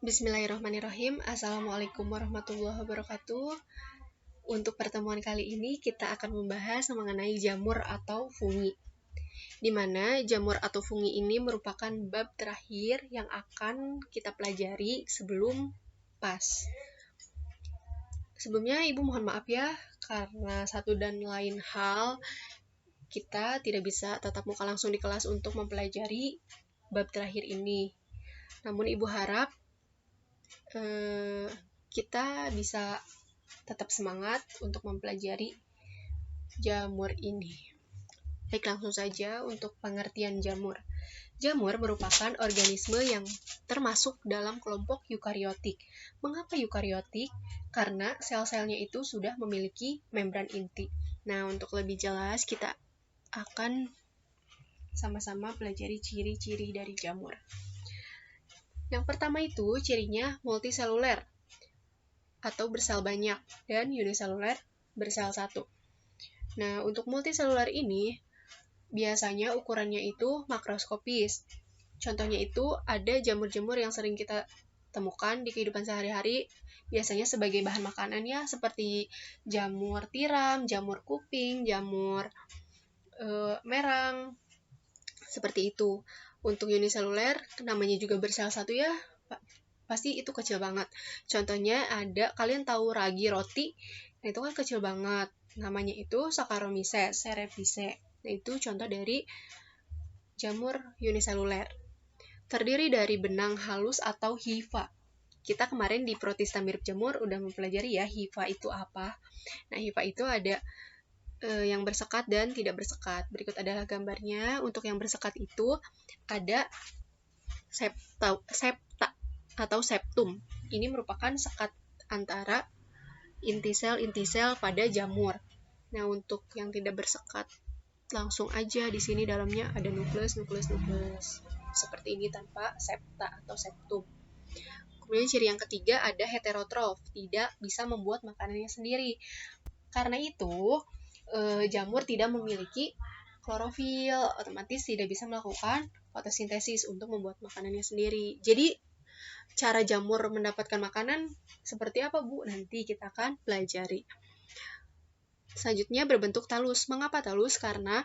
Bismillahirrahmanirrahim. Assalamualaikum warahmatullahi wabarakatuh. Untuk pertemuan kali ini kita akan membahas mengenai jamur atau fungi, di mana jamur atau fungi ini merupakan bab terakhir yang akan kita pelajari sebelum PAS. Sebelumnya Ibu mohon maaf ya, karena satu dan lain hal kita tidak bisa tatap muka langsung di kelas untuk mempelajari bab terakhir ini. Namun Ibu harap kita bisa tetap semangat untuk mempelajari jamur ini. Baik, langsung saja untuk pengertian jamur. Jamur merupakan organisme yang termasuk dalam kelompok eukariotik. Mengapa eukariotik? Karena sel-selnya itu sudah memiliki membran inti. Nah, untuk lebih jelas kita akan sama-sama pelajari ciri-ciri dari jamur. Yang pertama itu cirinya multiseluler atau bersel banyak dan uniseluler bersel satu. Nah, untuk multiseluler ini biasanya ukurannya itu makroskopis. Contohnya itu ada jamur-jamur yang sering kita temukan di kehidupan sehari-hari, biasanya sebagai bahan makanan ya, seperti jamur tiram, jamur kuping, jamur merang, seperti itu. Untuk uniseluler, namanya juga bersel satu ya, pasti itu kecil banget. Contohnya ada, kalian tahu ragi roti, nah itu kan kecil banget. Namanya itu Saccharomyces cerevisiae. Nah itu contoh dari jamur uniseluler. Terdiri dari benang halus atau hifa. Kita kemarin di protista mirip jamur udah mempelajari ya hifa itu apa. Nah hifa itu ada yang bersekat dan tidak bersekat. Berikut adalah gambarnya. Untuk yang bersekat itu ada septa atau septum. Ini merupakan sekat antara inti-sel pada jamur. Nah, untuk yang tidak bersekat, langsung aja di sini dalamnya ada nukleus. Seperti ini tanpa septa atau septum. Kemudian ciri yang ketiga ada heterotrof, tidak bisa membuat makanannya sendiri. Karena itu, jamur tidak memiliki klorofil, otomatis tidak bisa melakukan fotosintesis untuk membuat makanannya sendiri. Jadi, cara jamur mendapatkan makanan seperti apa, Bu? Nanti kita akan pelajari. Selanjutnya berbentuk talus. Mengapa talus? Karena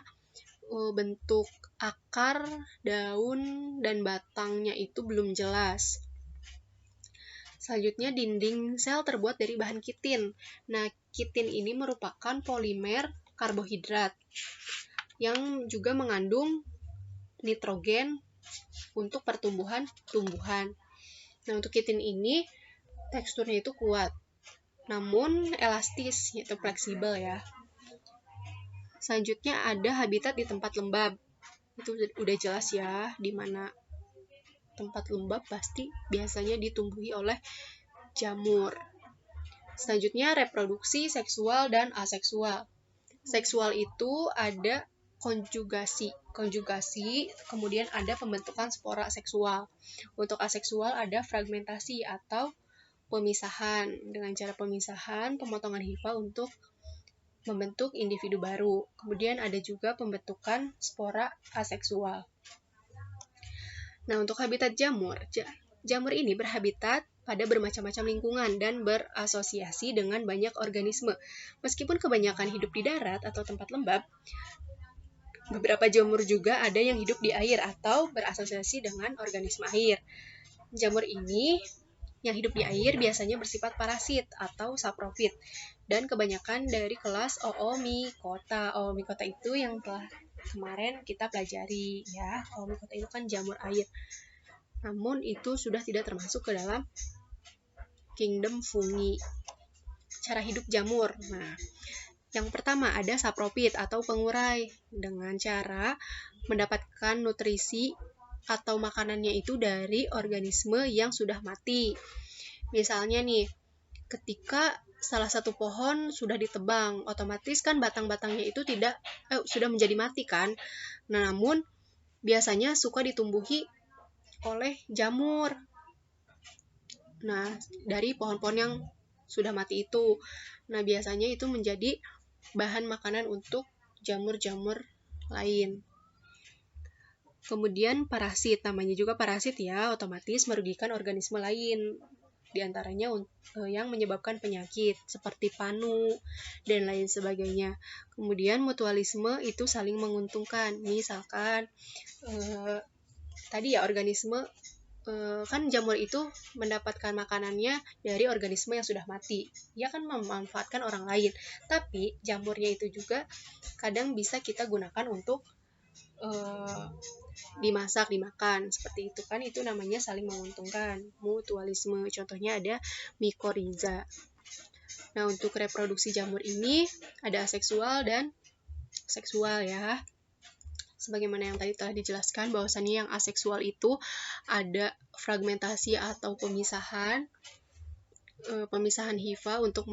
bentuk akar, daun, dan batangnya itu belum jelas. Selanjutnya dinding sel terbuat dari bahan kitin. Nah, kitin ini merupakan polimer karbohidrat yang juga mengandung nitrogen untuk pertumbuhan tumbuhan. Nah, untuk kitin ini teksturnya itu kuat, namun elastis, yaitu fleksibel ya. Selanjutnya ada habitat di tempat lembab. Itu udah jelas ya, di mana tempat lembab pasti biasanya ditumbuhi oleh jamur. Selanjutnya reproduksi seksual dan aseksual. Seksual itu ada konjugasi, kemudian ada pembentukan spora seksual. Untuk aseksual ada fragmentasi atau pemisahan. Dengan cara pemisahan, pemotongan hifa untuk membentuk individu baru. Kemudian ada juga pembentukan spora aseksual. Nah, untuk habitat jamur, jamur ini berhabitat pada bermacam-macam lingkungan dan berasosiasi dengan banyak organisme. Meskipun kebanyakan hidup di darat atau tempat lembab, beberapa jamur juga ada yang hidup di air atau berasosiasi dengan organisme air. Jamur ini yang hidup di air biasanya bersifat parasit atau saprofit dan kebanyakan dari kelas Oomycota. Oomycota itu yang telah kemarin kita pelajari ya. Oomycota itu kan jamur air. Namun itu sudah tidak termasuk ke dalam kingdom fungi. Cara hidup jamur. Nah, yang pertama ada saprofit atau pengurai dengan cara mendapatkan nutrisi atau makanannya itu dari organisme yang sudah mati. Misalnya nih, ketika salah satu pohon sudah ditebang, otomatis kan batang-batangnya itu sudah menjadi mati kan. Nah, namun biasanya suka ditumbuhi oleh jamur. Nah, dari pohon-pohon yang sudah mati itu. Nah, biasanya itu menjadi bahan makanan untuk jamur-jamur lain. Kemudian parasit, namanya juga parasit ya, otomatis merugikan organisme lain. Di antaranya yang menyebabkan penyakit seperti panu dan lain sebagainya. Kemudian mutualisme itu saling menguntungkan. Misalkan tadi ya organisme kan jamur itu mendapatkan makanannya dari organisme yang sudah mati. Dia kan memanfaatkan orang lain. Tapi jamurnya itu juga kadang bisa kita gunakan untuk dimasak, dimakan. Seperti itu kan, itu namanya saling menguntungkan. Mutualisme. Contohnya ada mycorrhiza. Nah, untuk reproduksi jamur ini ada aseksual dan seksual ya. Sebagaimana yang tadi telah dijelaskan, bahwasannya yang aseksual itu ada fragmentasi atau pemisahan hifa untuk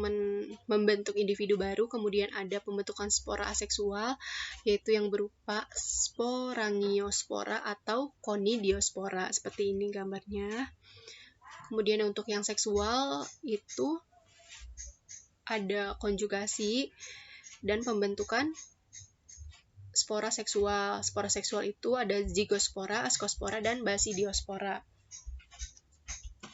membentuk individu baru. Kemudian ada pembentukan spora aseksual, yaitu yang berupa sporangiospora atau conidiospora. Seperti ini gambarnya. Kemudian untuk yang seksual itu ada konjugasi dan pembentukan spora seksual. Spora seksual itu ada zigospora, ascospora, dan basidiospora.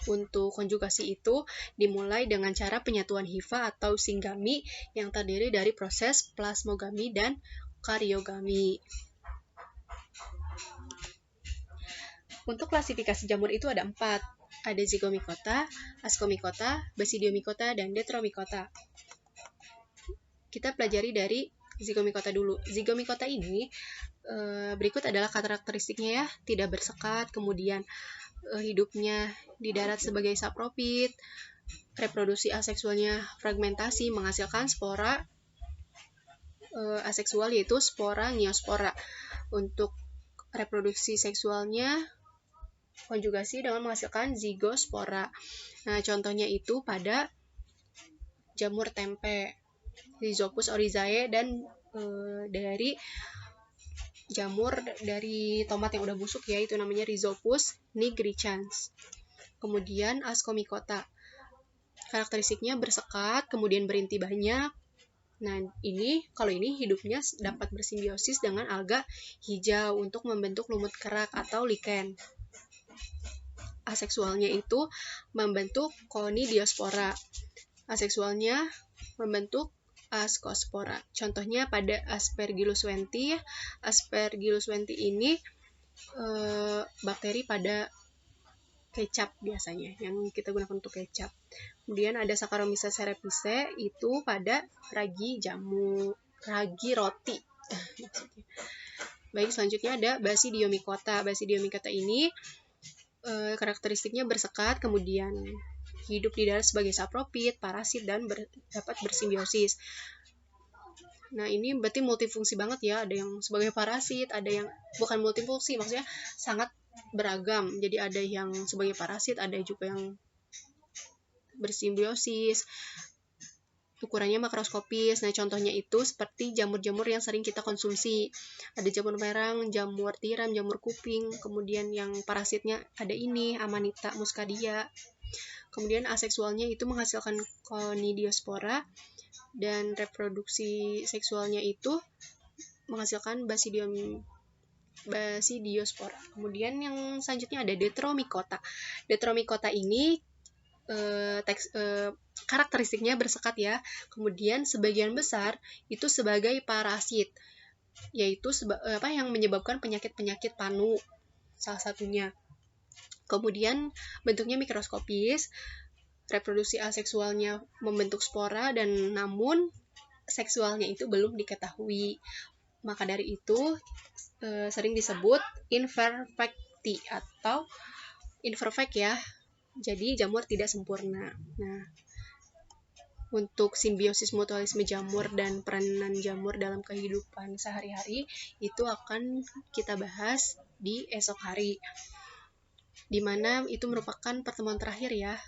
Untuk konjugasi itu dimulai dengan cara penyatuan hifa atau singgami yang terdiri dari proses plasmogami dan karyogami. Untuk klasifikasi jamur itu ada 4. Ada zygomicota, ascomicota, basidiomicota, dan detromicota. Kita pelajari dari zygomicota dulu. Zygomicota ini berikut adalah karakteristiknya ya, tidak bersekat, kemudian hidupnya di darat sebagai sapropit, reproduksi aseksualnya fragmentasi menghasilkan spora aseksual yaitu sporangiospora. Untuk reproduksi seksualnya konjugasi dengan menghasilkan zigospora. Nah, contohnya itu pada jamur tempe, Rhizopus oryzae, dan dari jamur dari tomat yang udah busuk ya, itu namanya Rhizopus nigricans. Kemudian ascomicota, karakteristiknya bersekat, kemudian berinti banyak. Nah, kalau ini hidupnya dapat bersimbiosis dengan alga hijau untuk membentuk lumut kerak atau lichen. Aseksualnya itu membentuk conidiospora. Aseksualnya membentuk ascospora. Contohnya pada Aspergillus wenti. Aspergillus wenti ini bakteri pada kecap biasanya, yang kita gunakan untuk kecap. Kemudian ada Saccharomyces cerevisiae, itu pada ragi roti. Baik, selanjutnya ada Basidiomycota. Basidiomycota ini karakteristiknya bersekat, kemudian hidup di darat sebagai sapropit, parasit, dan dapat bersimbiosis. Nah, ini berarti multifungsi banget ya. Ada yang sebagai parasit, ada yang bukan multifungsi, maksudnya sangat beragam. Jadi ada yang sebagai parasit, ada juga yang bersimbiosis. Ukurannya makroskopis. Nah, contohnya itu seperti jamur-jamur yang sering kita konsumsi. Ada jamur merang, jamur tiram, jamur kuping. Kemudian yang parasitnya ada ini, Amanita muscadia. Kemudian aseksualnya itu menghasilkan conidiospora, dan reproduksi seksualnya itu menghasilkan basidiospora. Kemudian yang selanjutnya ada Detromycota. Detromycota ini karakteristiknya bersekat ya. Kemudian sebagian besar itu sebagai parasit, yaitu yang menyebabkan penyakit-penyakit panu salah satunya. Kemudian bentuknya mikroskopis, reproduksi aseksualnya membentuk spora, dan namun seksualnya itu belum diketahui. Maka dari itu sering disebut imperfecti atau imperfect ya. Jadi jamur tidak sempurna. Nah, untuk simbiosis mutualisme jamur dan peranan jamur dalam kehidupan sehari-hari itu akan kita bahas di esok hari, dimana itu merupakan pertemuan terakhir ya.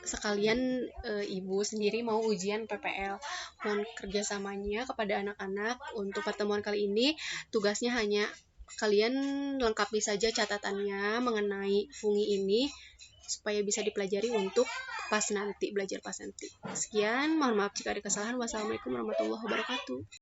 Sekalian ibu sendiri mau ujian PPL. Mohon kerjasamanya kepada anak-anak. Untuk pertemuan kali ini tugasnya hanya kalian lengkapi saja catatannya mengenai fungi ini supaya bisa dipelajari untuk belajar pas nanti. Sekian, mohon maaf jika ada kesalahan. Wassalamualaikum warahmatullahi wabarakatuh.